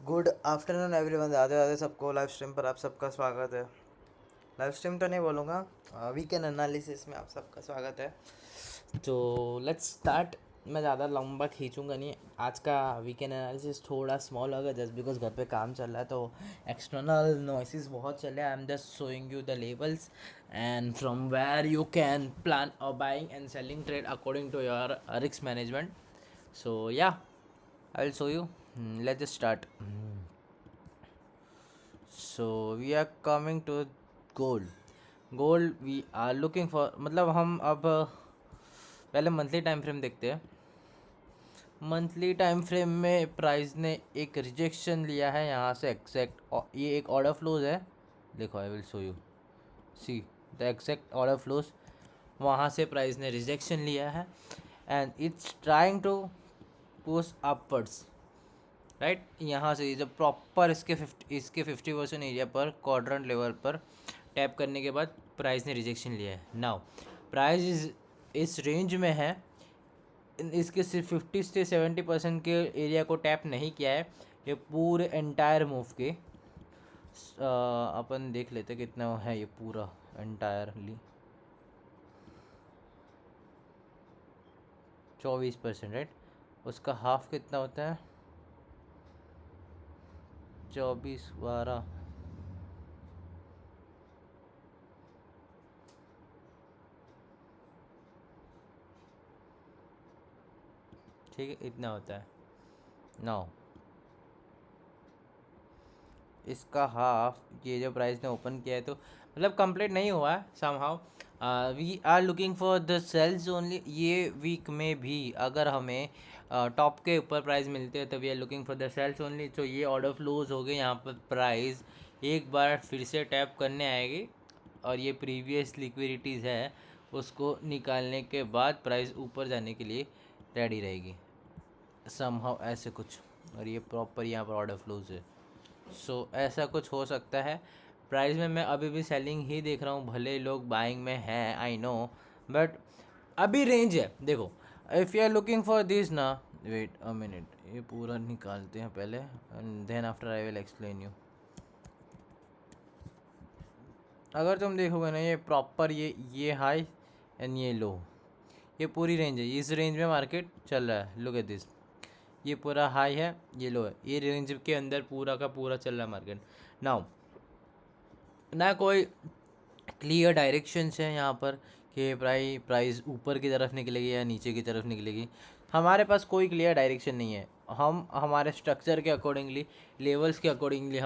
Good afternoon everyone. आधे आधे सबको लाइव स्ट्रीम पर आप सबका स्वागत है। लाइव स्ट्रीम तो नहीं बोलूँगा, वीकेंड एनालिसिस में आप सबका स्वागत है। तो लेट्स स्टार्ट। मैं ज़्यादा लंबा खींचूंगा नहीं। आज का वीकेंड एनालिसिस थोड़ा स्मॉल होगा जस्ट बिकॉज घर पे काम चल रहा है, तो एक्सटर्नल नॉइसेस बहुत चल रहे हैं। I am just showing you the levels and from where you can plan a buying and selling trade according to your risk management. So yeah, I'll show you. Let's just start. So we are coming to gold. Gold we are looking for, मतलब हम अब पहले monthly time frame देखते हैं. Monthly time frame में price ने एक rejection लिया है यहाँ से एग्जैक्ट. ये एक ऑर्डर फ्लोज है. देखो I will show you. See the exact order flows. वहाँ से प्राइस ने रिजेक्शन लिया है and it's trying to push upwards. Right, यहाँ से जब प्रॉपर इसके 50% एरिया पर क्वाड्रेंट लेवल पर टैप करने के बाद प्राइस ने रिजेक्शन लिया है. नाउ प्राइस इस रेंज में है. इसके सिर्फ 50 से 70% के एरिया को टैप नहीं किया है. ये पूरे एंटायर मूव के अपन देख लेते कितना है ये पूरा एंटायरली. 24%. राइट, उसका हाफ कितना होता है? 24/12. ठीक है, इतना होता है. नाउ इसका हाफ, ये जो प्राइस ने ओपन किया है तो मतलब कंप्लीट नहीं हुआ है somehow. We are looking for the sells only. ये वीक में भी अगर हमें टॉप के ऊपर प्राइस मिलते हैं तो we are looking for the sells only. तो ये ऑर्डर फ्लोज हो गए. यहाँ पर प्राइस एक बार फिर से टैप करने आएगी और ये प्रीवियस लिक्विडिटीज़ है उसको निकालने के बाद प्राइस ऊपर जाने के लिए रेडी रहेगी समहाउ ऐसे कुछ. और ये प्रॉपर यहाँ पर ऑर्डर फ्लोज है. सो ऐसा कुछ हो सकता है. प्राइस में मैं अभी भी सेलिंग ही देख रहा हूँ, भले लोग बाइंग में हैं आई नो, बट अभी रेंज है. देखो if you are looking for this ना, वेट अ मिनट, ये पूरा निकालते हैं पहले and then after I will explain you. अगर तुम देखोगे ना, ये प्रॉपर ये हाई एंड ये लो, ये पूरी रेंज है. इस रेंज में मार्केट चल रहा है. लुक एट दिस, ये पूरा हाई है, ये लो है. ये रेंज के अंदर पूरा का पूरा चल रहा है मार्केट. नाउ ना कोई क्लियर डायरेक्शंस है यहाँ पर कि प्राइस ऊपर की तरफ निकलेगी या नीचे की तरफ निकलेगी. हमारे पास कोई क्लियर डायरेक्शन नहीं है. हम हमारे स्ट्रक्चर के अकॉर्डिंगली, लेवल्स के अकॉर्डिंगली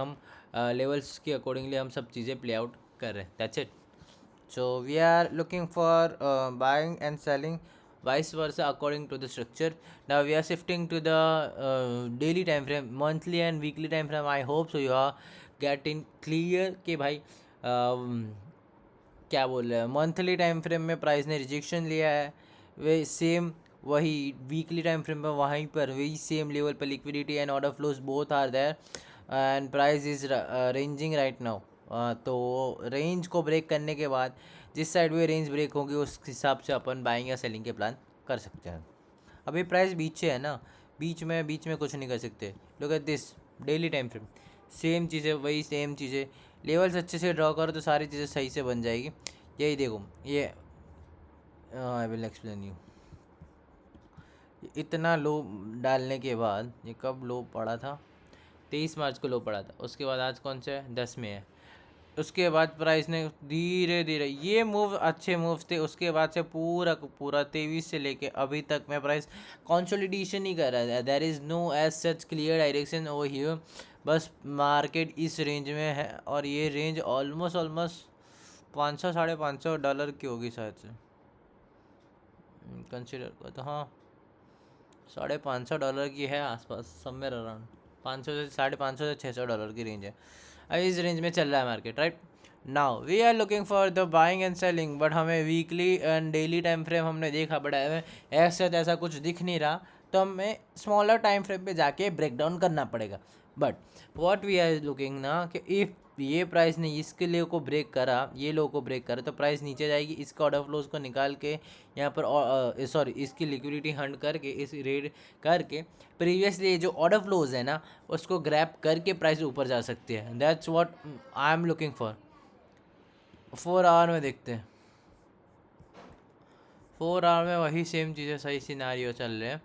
हम सब चीज़ें प्ले आउट कर रहे हैं. That's it. So we are looking for buying and selling vice versa according to the structure. Now we are shifting to the daily time frame, monthly and weekly time frame. I hope so you are getting clear कि भाई क्या बोल रहे हैं. Monthly time frame में price ने rejection लिया है, वे सेम वही वीकली टाइम फ्रेम में वहीं पर वही सेम लेवल पर liquidity and order flows both are there and price is ranging right now. तो रेंज को ब्रेक करने के बाद जिस साइड में रेंज ब्रेक होगी उस हिसाब से अपन बाइंग या सेलिंग के प्लान कर सकते हैं. अभी प्राइस बीच से है ना, बीच में कुछ नहीं कर सकते. Look at this daily time frame, same चीज़ें वही सेम चीज़ें. लेवल्स अच्छे से ड्रॉ करो तो सारी चीज़ें सही से बन जाएगी. यही देखो ये, आई विल एक्सप्लेन यू. इतना लो डालने के बाद ये कब लो पड़ा था? 23 मार्च को लो पड़ा था. उसके बाद आज कौन सा है? 10 में है. उसके बाद प्राइस ने धीरे धीरे ये मूव अच्छे मूव्स थे. उसके बाद से पूरा पूरा 23 से लेके अभी तक में प्राइस कंसोलिडेशन ही कर रहा है. There is no edge such clear direction over here. बस मार्केट इस रेंज में है और ये रेंज ऑलमोस्ट 500-550 डॉलर की होगी शायद से कंसिडर कर. तो हाँ, $550 की है आसपास, समवेयर अराउंड 500 से $550 से $600 की रेंज है. अभी इस रेंज में चल रहा है market. Right now we are looking for the buying and selling, but हमें weekly and daily time frame हमने देखा, बट हमें ऐसा कुछ दिख नहीं रहा. तो हमें स्मॉलर टाइम फ्रेम पे जाके ब्रेक डाउन करना पड़ेगा. But what we are looking ना कि इफ़ ये प्राइस ने इसके लिए को ब्रेक करा, ये लो को ब्रेक करा, तो प्राइस नीचे जाएगी। इसका ऑर्डर फ्लोज को निकाल के यहाँ पर सॉरी इसकी लिक्विडिटी हंट करके इस रेड करके प्रीवियसली जो ऑर्डर फ्लोज है ना उसको ग्रैब करके प्राइस ऊपर जा सकती है। That's what I am looking for. 4 hour में देखते हैं। 4 आवर में वही सेम चीज़ें, सही सिनारियो चल रहे हैं।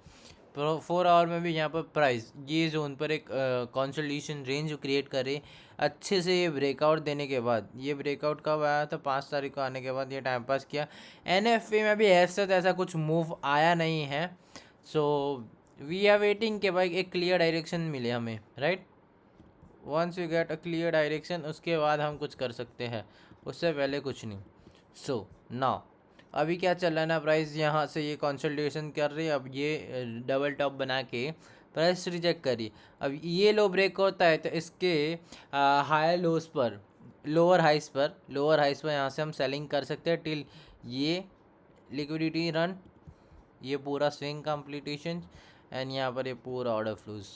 4 आवर में भी यहाँ पर प्राइस ये जोन पर एक कंसोलिडेशन रेंज क्रिएट करे अच्छे से। ये ब्रेकआउट देने के बाद, ये ब्रेकआउट कब आया था, 5 तारीख को आने के बाद ये टाइम पास किया। एनएफपी में भी ऐसा कुछ मूव आया नहीं है। सो वी आर वेटिंग के भाई एक क्लियर डायरेक्शन मिले हमें, right. Once you get a clear direction उसके बाद हम कुछ कर सकते हैं, उससे पहले कुछ नहीं। सो नाउ अभी क्या चल रहा है ना, प्राइस यहाँ से ये कंसोलिडेशन कर रही है। अब ये डबल टॉप बना के प्राइस रिजेक्ट करी। अब ये लो ब्रेक होता है तो इसके हायर लोस पर, लोअर हाइस पर यहाँ से हम सेलिंग कर सकते हैं टिल ये लिक्विडिटी रन, ये पूरा स्विंग कंप्लीटेशन एंड यहाँ पर ये पूरा ऑर्डर फ्लूज,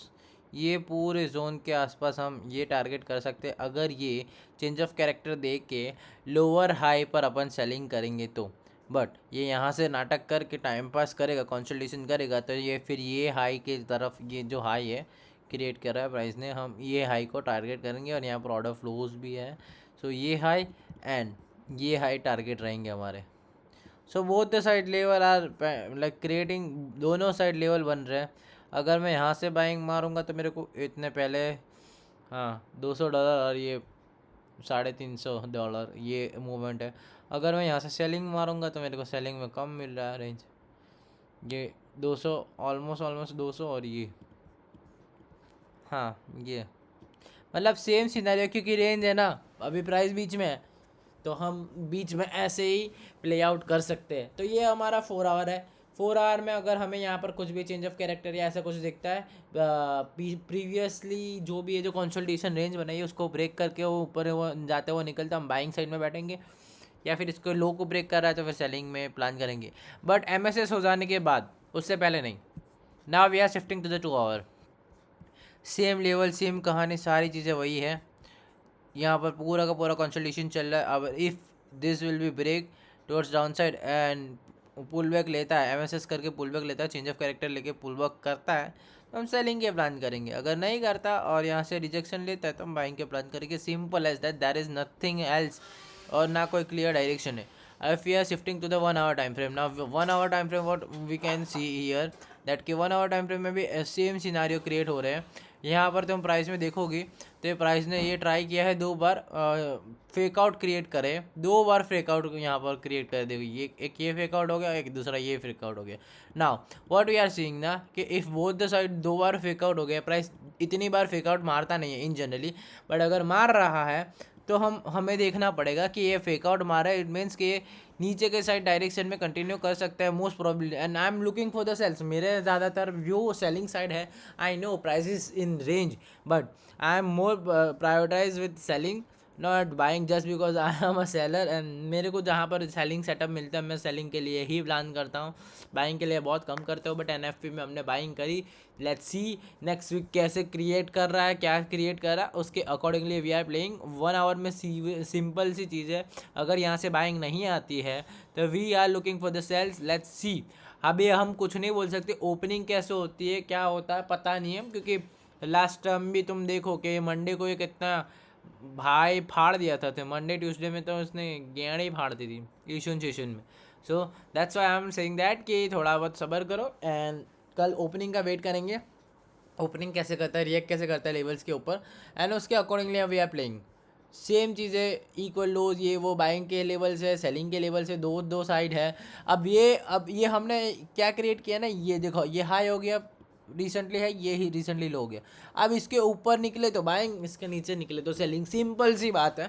ये पूरे जोन के आसपास हम ये टारगेट कर सकते हैं। अगर ये चेंज ऑफ कैरेक्टर दे के लोअर हाई पर अपन सेलिंग करेंगे तो, बट ये यहाँ से नाटक करके टाइम पास करेगा, कंसोलिडेशन करेगा, तो ये फिर ये हाई की तरफ, ये जो हाई है क्रिएट कर रहा है प्राइस ने, हम ये हाई को टारगेट करेंगे। और यहाँ पर ऑर्डर फ्लोज भी है। सो ये हाई एंड ये हाई टारगेट रहेंगे हमारे। So both the side level are like creating, दोनों साइड लेवल बन रहे हैं। अगर मैं यहाँ से बाइंग मारूंगा तो मेरे को इतने पहले, हाँ, $200 और ये $350 ये मूवमेंट है। अगर मैं यहाँ से सेलिंग मारूंगा तो मेरे को सेलिंग में कम मिल रहा है रेंज, ये 200 ऑलमोस्ट 200 और ये, हाँ ये मतलब सेम सिनेरियो, क्योंकि रेंज है ना अभी प्राइस बीच में है तो हम बीच में ऐसे ही प्ले आउट कर सकते हैं। तो ये हमारा 4 आवर है। 4 आवर में अगर हमें यहाँ पर कुछ भी चेंज ऑफ कैरेक्टर या ऐसा कुछ दिखता है, प्रीवियसली जो भी है जो कंसोलिडेशन रेंज बनाई है उसको ब्रेक करके वो ऊपर वो जाते हुए निकलता, हम बाइंग साइड में बैठेंगे। या फिर इसको लो को ब्रेक कर रहा है तो फिर सेलिंग में प्लान करेंगे, बट एमएसएस हो जाने के बाद, उससे पहले नहीं। Now we are shifting to the 2 hour. Same level, same कहानी, सारी चीज़ें वही है। यहाँ पर पूरा का पूरा कंसोलिडेशन चल रहा है। अब if this will be break towards down side and pull back लेता है, एमएसएस करके पुल बैक लेता है, चेंज ऑफ कैरेक्टर लेके पुल बैक करता है तो हम सेलिंग के प्लान करेंगे। अगर नहीं करता और यहाँ से रिजेक्शन लेता है तो हम बाइंग के प्लान करेंगे। Simple as that, there is nothing else. और ना कोई क्लियर डायरेक्शन है। if we are shifting to the 1 hour time frame, now 1 hour time frame what we can see here that कि 1 hour time frame में भी same scenario create हो रहे हैं। यहाँ पर तुम प्राइस में देखोगी तो ये प्राइस ने ये ट्राई किया है 2 बार फेक आउट क्रिएट करे, 2 बार फेक आउट यहाँ पर क्रिएट कर देखो, ये एक ये फेक आउट हो गया, एक दूसरा ये फेक आउट हो गया। Now what we are seeing ना कि इफ़ बोथ द साइड 2 बार फेक आउट हो गया, प्राइस इतनी बार फेक आउट मारता नहीं है इन जनरली, बट अगर मार रहा है तो हमें देखना पड़ेगा कि ये फेक आउट मारा है, इट मीन्स कि नीचे के साइड डायरेक्शन में कंटिन्यू कर सकता है most probably. And I am looking for the sells, मेरे ज़्यादातर व्यू सेलिंग साइड है। I know price in range but I am more prioritize with selling, not buying just because I am a seller. And मेरे को जहाँ पर selling setup मिलता है मैं सेलिंग के लिए ही प्लान करता हूँ, बाइंग के लिए बहुत कम करता हूँ। बट एनएफपी में हमने बाइंग करी, लेट्स सी नेक्स्ट वीक कैसे क्रिएट कर रहा है, क्या क्रिएट कर रहा है, उसके accordingly we are playing. 1 hour में सिंपल सी चीज़ है, अगर यहाँ से बाइंग नहीं आती है तो we are looking for the sells, let's see. अभी हम कुछ नहीं बोल सकते, ओपनिंग कैसे होती है क्या होता है पता नहीं है, क्योंकि लास्ट टाइम भी तुम देखो कि मंडे को ये कितना भाई फाड़ दिया था मंडे ट्यूसडे में तो उसने गेंड़ी फाड़ दी थी इशून सेशन में। So that's why I am saying that कि थोड़ा बहुत सब्र करो एंड कल ओपनिंग का वेट करेंगे, ओपनिंग कैसे करता है, रिएक्ट कैसे करता है लेवल्स के ऊपर, एंड उसके accordingly we are playing. Same चीज़ें इक्वल लोज, ये वो बाइंग के लेवल से सेलिंग के लेवल से दो साइड है। अब ये हमने क्या क्रिएट किया ना, ये देखो ये हाई हो गया रिसेंटली है, ये ही रिसेंटली लो हो गया। अब इसके ऊपर निकले तो बाइंग, इसके नीचे निकले तो सेलिंग, सिंपल सी बात है।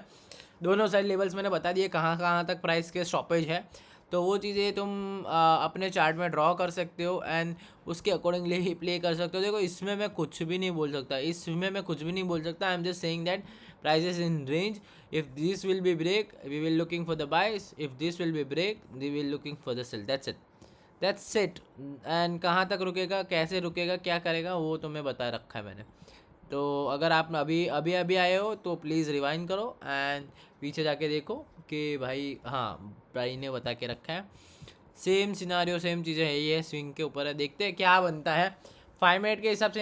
दोनों साइड लेवल्स मैंने बता दिए कहाँ कहाँ तक प्राइस के स्टॉपेज है, तो वो चीज़ें तुम अपने चार्ट में ड्रॉ कर सकते हो एंड उसके अकॉर्डिंगली ही प्ले कर सकते हो। देखो इसमें मैं कुछ भी नहीं बोल सकता, इसमें मैं कुछ भी नहीं बोल सकता। आई am just saying that prices in range, if this will be break we will looking for the buys, if this will be break we will looking for the sell, that's it। And कहाँ तक रुकेगा, कैसे रुकेगा, क्या करेगा, वो तुम्हें बता रखा है मैंने। तो अगर आप अभी अभी अभी आए हो तो प्लीज़ रिवाइंड करो एंड पीछे जाके देखो कि भाई हाँ भाई ने बता के रखा है। सेम सिनारियो सेम चीज़ें है, ये स्विंग के ऊपर है, देखते हैं क्या बनता है। 5 मिनट के हिसाब से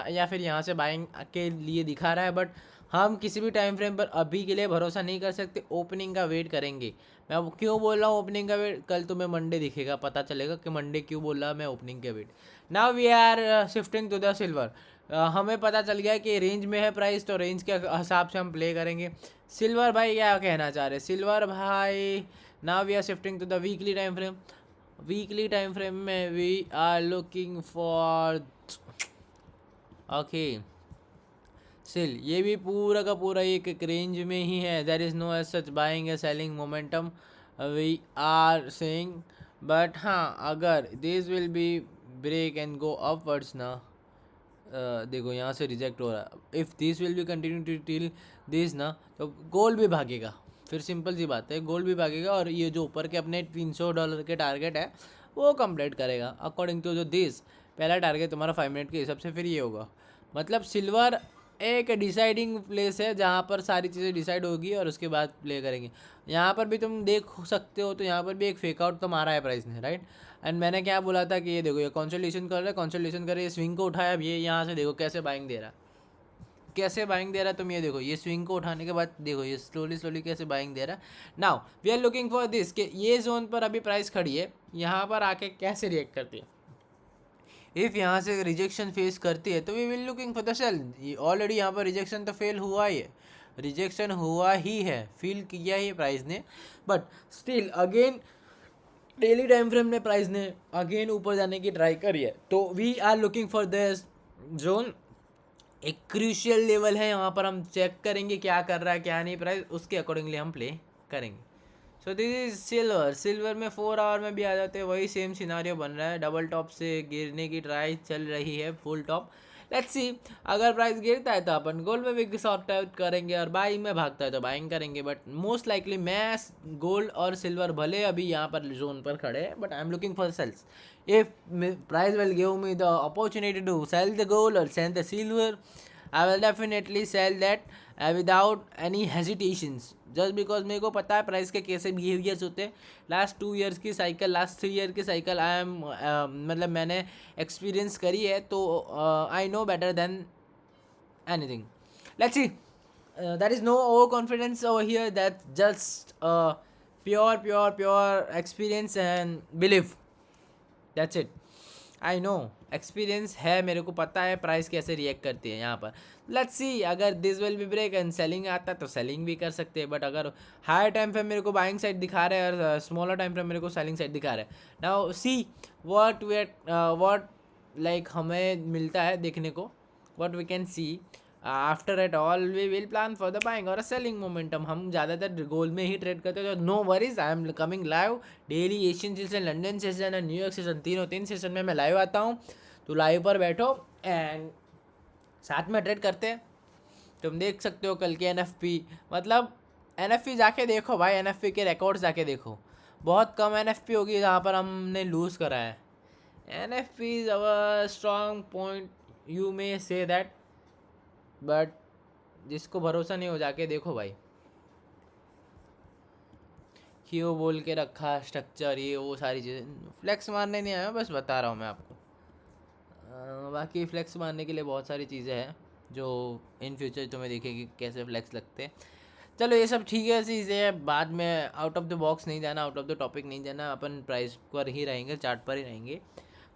या फिर यहाँ से बाइंग के लिए दिखा रहा है, बट हम किसी भी टाइम फ्रेम पर अभी के लिए भरोसा नहीं कर सकते, ओपनिंग का वेट करेंगे। मैं अब क्यों बोल रहा हूँ ओपनिंग का वेट, कल तुम्हें मंडे दिखेगा, पता चलेगा कि मंडे क्यों बोल रहा मैं ओपनिंग के wait. Now we are shifting to the silver. हमें पता चल गया कि रेंज में है प्राइस, तो रेंज के हिसाब से हम प्ले करेंगे। सिल्वर भाई क्या कहना चाह रहे, सिल्वर भाई now we are shifting to the weekly time frame. Weekly time frame में we are looking for okay sell, ये भी पूरा का पूरा एक रेंज में ही है। There is no edge such buying a selling momentum we are saying, but हाँ अगर this will be break and go upwards ना, देखो यहाँ से रिजेक्ट हो रहा है, if this will be continue to till this ना, तो गोल्ड भी भागेगा, फिर सिंपल सी बात है गोल्ड भी भागेगा और ये जो ऊपर के अपने $300 के टारगेट है वो कंप्लीट करेगा अकॉर्डिंग टू जो दिस। पहला टारगेट तुम्हारा 5 मिनट के हिसाब से फिर ये होगा। मतलब सिल्वर एक डिसाइडिंग प्लेस है जहाँ पर सारी चीज़ें डिसाइड होगी और उसके बाद प्ले करेंगे। यहाँ पर भी तुम देख सकते हो, तो यहाँ पर भी एक फेकआउट तो मारा है प्राइस ने, राइट। एंड मैंने क्या बोला था कि ये देखो ये कंसोलिडेशन कर रहा है, कंसोलिडेशन कर रहा है, ये स्विंग को उठाया, अब ये यहाँ से देखो कैसे बाइंग दे रहा है, कैसे बाइंग दे रहा है। तुम ये देखो ये स्विंग को उठाने के बाद देखो ये स्लोली स्लोली कैसे बाइंग दे रहा है। Now we are looking for this कि ये जोन पर अभी प्राइस खड़ी है, यहाँ पर आके कैसे रिएक्ट करती है। इफ़ यहाँ से रिजेक्शन फेस करती है तो we will looking for the sell. Already यहाँ पर रिजेक्शन तो फेल हुआ ही है, रिजेक्शन हुआ ही है, फील किया ही प्राइस ने, but still again daily time frame में प्राइस ने अगेन ऊपर जाने की ट्राई करी है। तो we are looking for this zone, एक क्रूशियल लेवल है, यहाँ पर हम चेक करेंगे क्या कर रहा है क्या नहीं प्राइस, उसके अकॉर्डिंगली हम प्ले करेंगे। So this is silver. Silver में 4 आवर में भी आ जाते हैं, वही सेम सिनारियो बन रहा है, डबल टॉप से गिरने की ट्राई चल रही है, फुल टॉप। लेट्स सी अगर प्राइस गिरता है तो अपन गोल्ड में भी शॉर्ट आउट करेंगे और बाइंग में भागता है तो बाइंग करेंगे, बट मोस्ट लाइकली मैं गोल्ड और सिल्वर भले अभी यहाँ पर जोन पर खड़े हैं, but I am looking for sales. If price will give me the opportunity to sell the gold और sell the silver, I will definitely sell that without any hesitations, just because मेरे को पता है price के कैसे behaviours होते हैं। Last 2 years की साइकिल, लास्ट 3 ईयर की साइकिल आई एम मतलब मैंने एक्सपीरियंस करी है, तो I know better than anything. Let's see, there is no overconfidence over here, that just pure experience and belief, that's it। I know experience है, मेरे को पता है प्राइस कैसे रिएक्ट करती है यहाँ पर। लेट्स सी अगर this will be break and selling आता तो सेलिंग भी कर सकते हैं, बट अगर हायर टाइम फ्रेम मेरे को बाइंग साइड दिखा रहा है और स्मॉलर टाइम फ्रेम मेरे को सेलिंग साइड दिखा रहा है। नाउ सी व्हाट लाइक हमें मिलता है देखने को, what we can see after at all we will plan for the buying और सेलिंग मोमेंटम। हम ज़्यादातर गोल्ड में ही ट्रेड करते हैं, तो no worries, I am coming live daily, Asian session, London session और न्यूयॉर्क सेशन, तीन सेशन में मैं लाइव आता हूँ। तो लाइव पर बैठो एंड साथ में ट्रेड करते हैं। तुम देख सकते हो कल के एनएफपी, मतलब एनएफपी जाके देखो भाई, एनएफपी के रिकॉर्ड्स जाके देखो, बहुत कम एनएफपी होगी जहाँ पर हमने लूज़ करा है। NFP is our strong point, you may say that, but जिसको भरोसा नहीं हो जाके देखो भाई, क्यों बोल के रखा स्ट्रक्चर ये वो सारी चीज़ें। फ्लेक्स मारने नहीं आया, बस बता रहा हूँ मैं आपको। बाकी फ्लेक्स मारने के लिए बहुत सारी चीज़ें हैं जो इन फ्यूचर तुम्हें देखेगी कैसे फ्लेक्स लगते हैं। चलो ये सब ठीक है चीज़ें हैं, बाद में आउट ऑफ द बॉक्स नहीं जाना, आउट ऑफ द टॉपिक नहीं जाना, अपन प्राइस पर ही रहेंगे, चार्ट पर ही रहेंगे।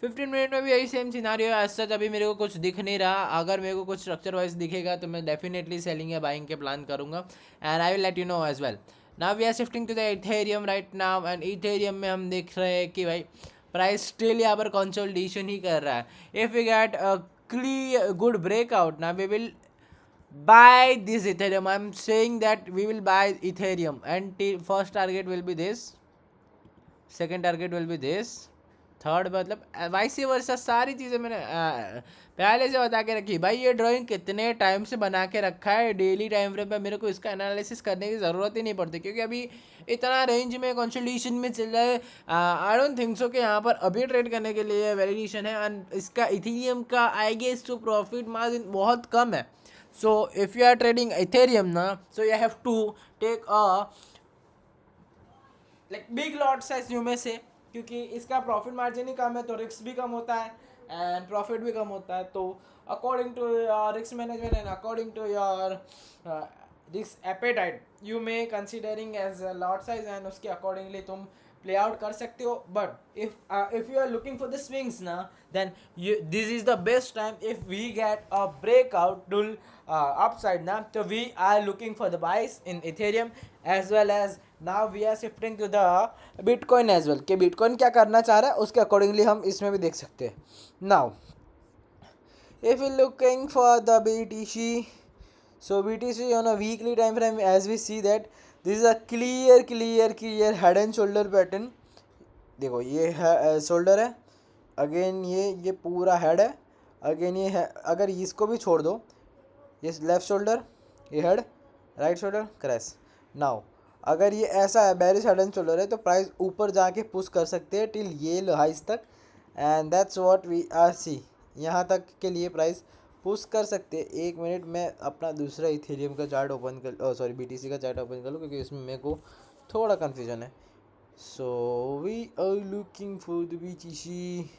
15 मिनट में भी यही सेम सिनारियो है, सच अभी मेरे को कुछ दिख नहीं रहा। अगर मेरे को कुछ स्ट्रक्चर वाइज दिखेगा तो मैं डेफिनेटली सेलिंग या बाइंग के प्लान करूँगा and I will let you know as well. Now we are shifting to the Ethereum right now, and Ethereum में हम देख रहे हैं कि भाई प्राइस स्टिल यहाँ पर कंसोलिडेशन ही कर रहा है। If we get a clear good breakout ना, we will buy this ethereum, I'm saying that we will buy ethereum and first target will be this, second target will be this, third मतलब vice versa सारी चीज़ें मैंने पहले से बता के रखी भाई। ये ड्राइंग कितने टाइम से बना के रखा है डेली टाइम फ्रेम पे, मेरे को इसका एनालिसिस करने की ज़रूरत ही नहीं पड़ती क्योंकि अभी इतना रेंज में कंसोलिडेशन में चल रहा है। आई डोंट थिंक सो कि यहाँ पर अभी ट्रेड करने के लिए वैलिडेशन है। एंड इसका इथीरियम का I guess to profit margin बहुत कम है। So if you are trading ethereum ना, so you have to take a like big lot size you में से, क्योंकि इसका प्रॉफिट मार्जिन ही कम है तो रिस्क भी कम होता है एंड प्रॉफिट भी कम होता है। तो according to your risk management and according to your risk appetite you may considering as lot size and उसके अकॉर्डिंगली तुम प्ले आउट कर सकते हो। But if you are looking for the swings ना, then this is the best time if we get a breakout tool upside now. So we are looking for the buys in Ethereum as well as now we are shifting to the Bitcoin as well कि Bitcoin क्या करना चाह रहा है उसके accordingly हम इसमें भी देख सकते हैं। Now if we looking for the BTC, so BTC on a weekly time frame as we see that this is a clear head and shoulder pattern। देखो ये है शोल्डर है, अगेन ये पूरा हेड है, अगेन ये है। अगर इसको भी छोड़ दो, ये लेफ्ट शोल्डर, ये head, right shoulder, crash. Now अगर ये ऐसा है बेरिश हेड एंड शोल्डर है तो प्राइस ऊपर जाके पुश कर सकते हैं टिल ये हाइस तक and that's what we are see. यहाँ तक के लिए प्राइस पुश कर सकते हैं। एक मिनट मैं अपना दूसरा इथेरियम का चार्ट ओपन कर सॉरी बीटीसी का चार्ट ओपन कर लूँ क्योंकि इसमें मेरे को थोड़ा कन्फ्यूजन है। So we are looking for the BTC.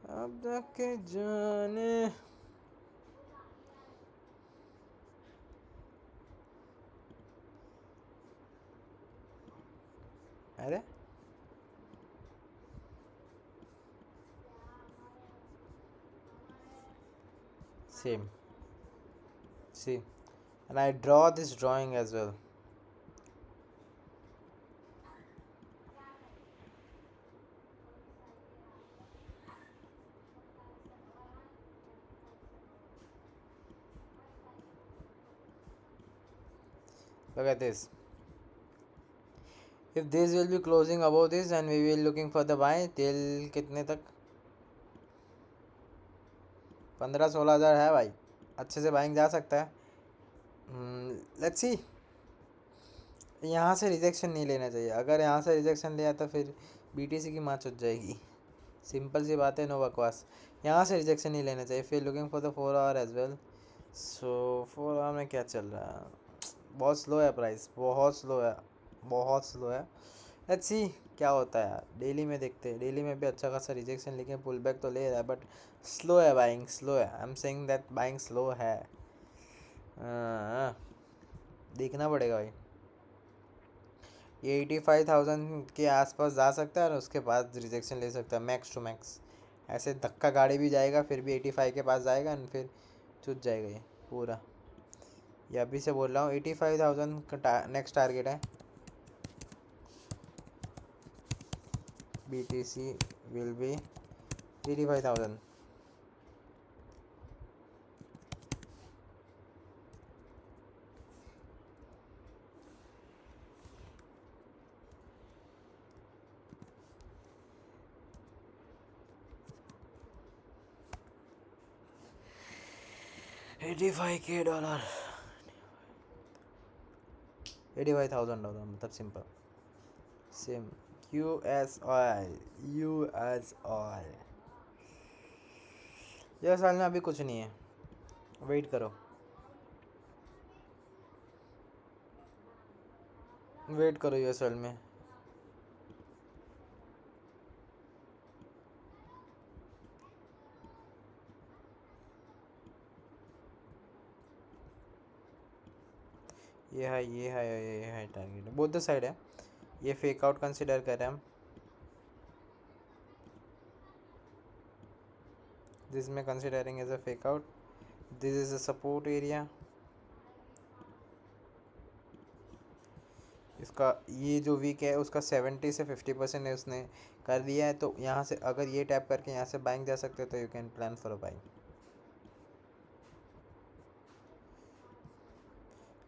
अब जाके जाने अरे same see, and I draw this drawing as well। look at this, if this will be closing above this and we will looking for the buy till कितने तक 15-16 हज़ार है भाई, अच्छे से बाइंग जा सकता है। लेट्स सी, यहाँ से रिजेक्शन नहीं लेना चाहिए। अगर यहाँ से रिजेक्शन लिया तो फिर बीटीसी की माँ चुट जाएगी। सिंपल सी बात है, नो बकवास। यहाँ से रिजेक्शन नहीं लेना चाहिए। फिर looking for the 4 hour as well. So 4 hour में क्या चल रहा है, बहुत स्लो है प्राइस, बहुत स्लो है, बहुत स्लो है। लेट्स सी क्या होता है यार। डेली में देखते हैं, डेली में भी अच्छा खासा रिजेक्शन लेके पुल बैक तो ले रहा है बट स्लो है बाइंग, स्लो है। I am saying that buying slow है। देखना पड़ेगा भाई। ये 85,000 के आसपास जा सकता है और उसके बाद रिजेक्शन ले सकता है मैक्स टू मैक्स। ऐसे धक्का गाड़ी भी जाएगा फिर भी 85 के पास जाएगा एंड फिर छूट जाएगा ये पूरा। ये अभी से बोल रहा हूँ 85,000 का नेक्स्ट टारगेट है। BTC will be 85,000। $85,000 $85,000 मतलब simple same. US oil, US oil. US oil में अभी कुछ नहीं है, वेट करो, वेट करो US ऑयल में। ये है टारगेट, बोथ द साइड है। ये फेक आउट कंसिडर कर रहे हैं हम। दिस में considering as a fake out. This is a support area. इसका ये जो वीक है उसका 70 से 50% है उसने कर दिया है। तो यहाँ से अगर ये टैप करके यहाँ से बाइंग जा सकते हो तो you can plan for a buying.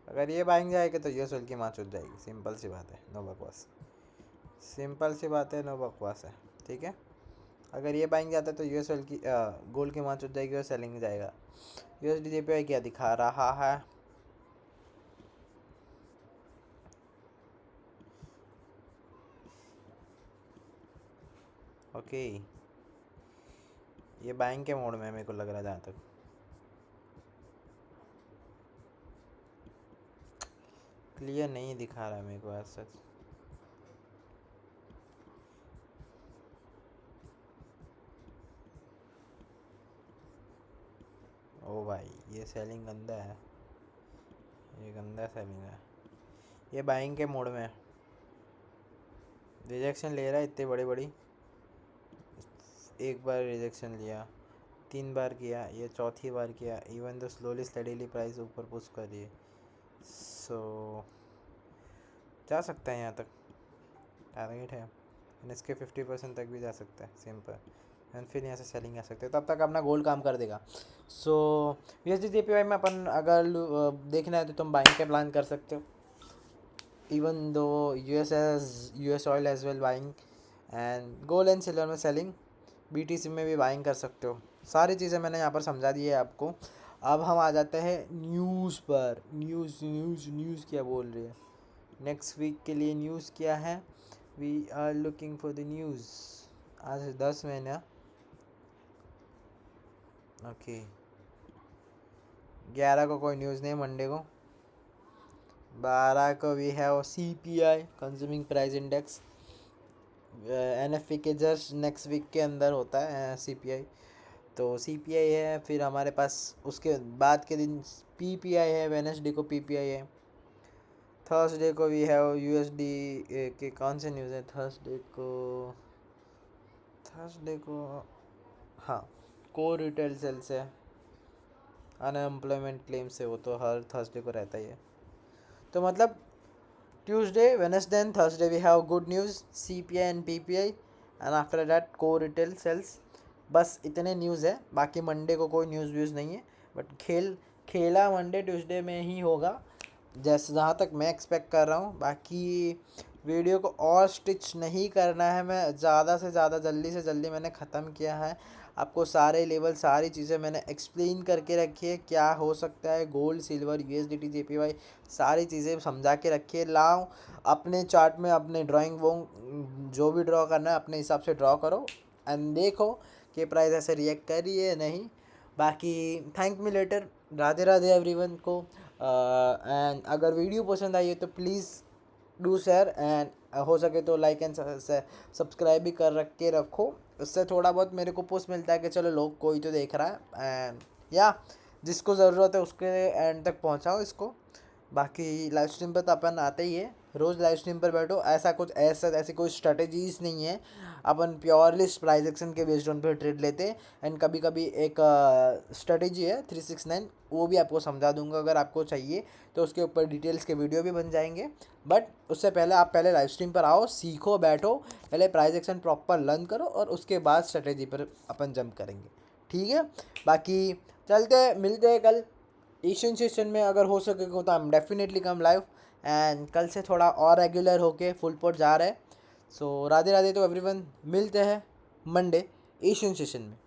अगर ये बाइंग जाएगा तो ये सोल की माँ चुट जाएगी। सिंपल सी बात है, नो बकवास। सिंपल सी बात है, नो बकवास है। ठीक है, अगर ये बाइंग जाता है तो यूएस की गोल्ड की मार्च हो जाएगी और सेलिंग जाएगा। यूएसडी जेपीवाई क्या दिखा रहा है? ओके, ये बाइंग के मोड में मेरे को लग रहा है जहाँ तक। क्लियर नहीं दिखा रहा है मेरे को ऐसा। ओ भाई, ये सेलिंग गंदा है, ये गंदा सेलिंग है। ये बाइंग के मोड में रिजेक्शन ले रहा है इतनी बड़ी बड़ी। एक बार रिजेक्शन लिया, 3 बार किया, ये चौथी बार किया। इवन तो स्लोली स्टडीली प्राइस ऊपर पुश कर रही है, सो जा सकता है यहाँ तक, टारगेट है। इसके 50% तक भी जा सकता है सिंपल, एंड फिर यहाँ से सेलिंग आ सकते हैं, तब तक अपना गोल्ड काम कर देगा। सो यूएसडी जेपीवाई में अपन अगर देखना है तो तुम बाइंग के प्लान कर सकते हो। Even though US oil as well buying, and gold and silver में सेलिंग, बीटीसी में भी बाइंग कर सकते हो। सारी चीज़ें मैंने यहाँ पर समझा दी है आपको। अब हम आ जाते हैं न्यूज़ पर। न्यूज़ क्या बोल रही है नेक्स्ट वीक के लिए? न्यूज़ क्या है? We are looking for the news. आज 10 महीना, ओके। 11 को कोई न्यूज़ नहीं, मंडे को। 12 को we have CPI, consuming price index. NFP के जस्ट नेक्स्ट वीक के अंदर होता है CPI, तो CPI है। फिर हमारे पास उसके बाद के दिन PPI है, वेडनेसडे को PPI है। थर्सडे को वी हैव USD के कौन से न्यूज़ है थर्सडे को? हाँ, कोर रिटेल सेल्स है, अनएम्प्लॉयमेंट क्लेम से, वो तो हर थर्सडे को रहता ही है। तो मतलब Tuesday, Wednesday and Thursday we have good news, CPI and PPI, and after that core retail sales. बस इतने न्यूज़ है, बाकी मंडे को कोई न्यूज़ व्यूज़ नहीं है। बट खेला मंडे ट्यूसडे में ही होगा, जैसे जहाँ तक मैं एक्सपेक्ट कर रहा हूँ। बाकी वीडियो को और स्टिच नहीं करना है, मैं ज़्यादा से ज़्यादा जल्दी से जल्दी मैंने ख़त्म किया है। आपको सारे लेवल, सारी चीज़ें मैंने एक्सप्लेन करके रखी है, क्या हो सकता है गोल्ड सिल्वर USDT JPY, सारी चीज़ें समझा के रखी है। लाओ अपने चार्ट में अपने ड्राइंग वो जो भी ड्रॉ करना है अपने हिसाब से ड्रॉ करो, एंड देखो कि प्राइस ऐसे रिएक्ट कर रही है नहीं। बाकी thank me later, Radhe Radhe everyone को। एंड अगर वीडियो पसंद आई है तो प्लीज़ डू शेयर, एंड हो सके तो लाइक एंड सब्सक्राइब भी कर रख के रखो। उससे थोड़ा बहुत मेरे को पुश मिलता है कि चलो लोग कोई तो देख रहा है, एंड या जिसको ज़रूरत है उसके एंड तक पहुंचाओ इसको। बाकी लाइव स्ट्रीम पर तो अपन आते ही है, रोज़ लाइव स्ट्रीम पर बैठो। ऐसी कोई स्ट्रेटजीज नहीं है, अपन प्योरली प्राइस एक्शन के बेस्ड ऑन पे ट्रेड लेते हैं। एंड कभी कभी एक स्ट्रेटजी है 369, वो भी आपको समझा दूंगा अगर आपको चाहिए तो। उसके ऊपर डिटेल्स के वीडियो भी बन जाएंगे। बट उससे पहले आप पहले लाइव स्ट्रीम पर आओ, सीखो, बैठो, पहले प्राइस एक्शन प्रॉपर लर्न करो, और उसके बाद स्ट्रेटेजी पर अपन जंप करेंगे, ठीक है। बाकी चलते मिलते हैं कल एशियन सेशन में, अगर हो सके तो हम डेफिनेटली कम लाइव, एंड कल से थोड़ा और रेगुलर होके फुल पोर्ट जा रहे हैं। सो राधे राधे तो एवरीवन, मिलते हैं मंडे एशियन सेशन में।